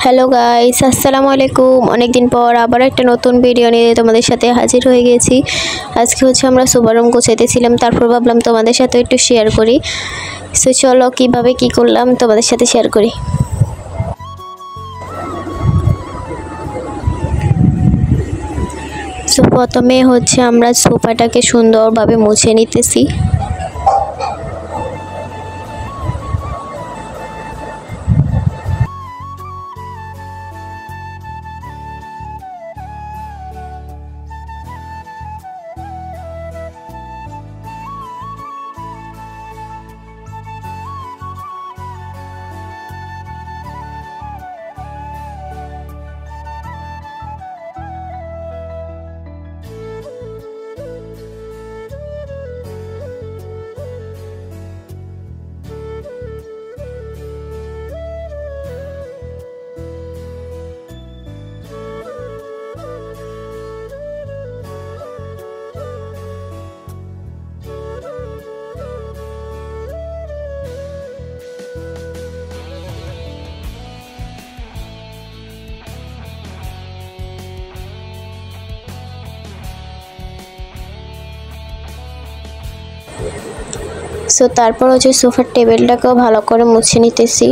Hello guys, আসসালামু আলাইকুম। অনেক দিন পর আবার একটা নতুন ভিডিও নিয়ে তোমাদের সাথে হাজির হয়ে গেছি। আজকে হচ্ছে আমরা সোফা রুম গোছাইতেছিলাম, তারপর ভাবলাম তোমাদের সাথে একটু শেয়ার করি। সো চলো কিভাবে কি করলাম তোমাদের সাথে শেয়ার করি। সো প্রথমে হচ্ছে আমরা সোফাটাকে সুন্দরভাবে মুছে নিতেছি। সো তারপর হচ্ছে সোফার টেবিলটাকেও ভালো করে মুছে নিতেছি।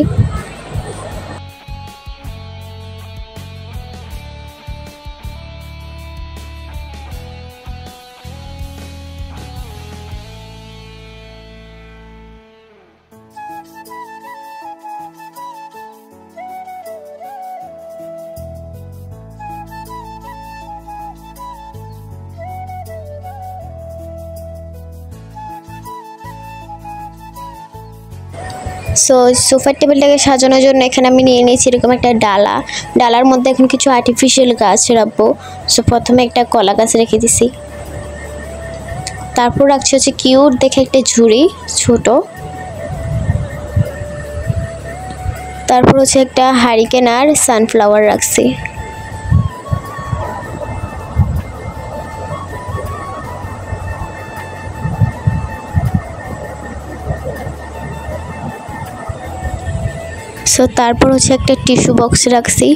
সো সোফার টেবিলটাকে সাজানোর জন্য এখানে আমি নিয়ে নিয়েছি এরকম একটা ডালার মধ্যে এখন কিছু আর্টিফিশিয়াল গাছ রাখবো। সো প্রথমে একটা কলা গাছ রেখে দিছি, তারপর রাখছি হচ্ছে কিউট দেখে একটা ঝুড়ি ছোট, তারপর হচ্ছে একটা হারিকেন আর সানফ্লাওয়ার রাখছি। সো তারপর হচ্ছে একটা টিস্যু বক্স রাখছি।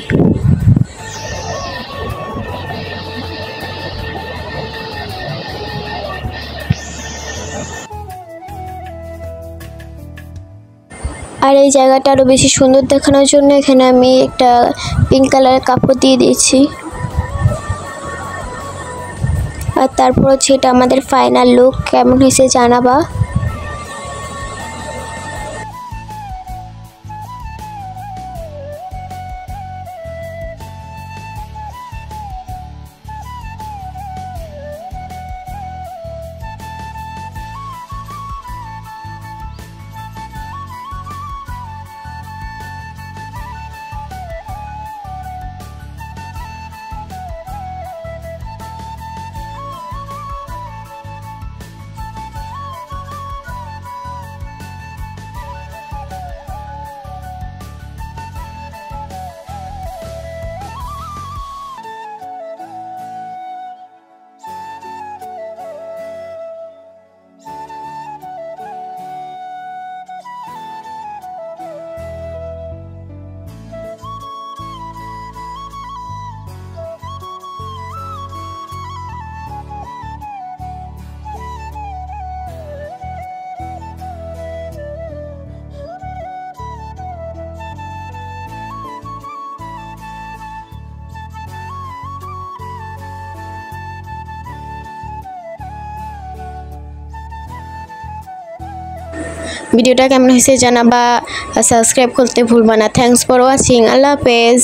আর এই জায়গাটা আরো বেশি সুন্দর দেখানোর জন্য এখানে আমি একটা পিঙ্ক কালারের কাপড় দিয়ে দিয়েছি। আর তারপর হচ্ছে এটা আমাদের ফাইনাল লুক, কেমন হয়েছে জানাবা। ভিডিওটা কেমন হয়েছে জানাবা, সাবস্ক্রাইব করতে ভুলবা না। Thanks for watching. আল্লাহ হাফেজ।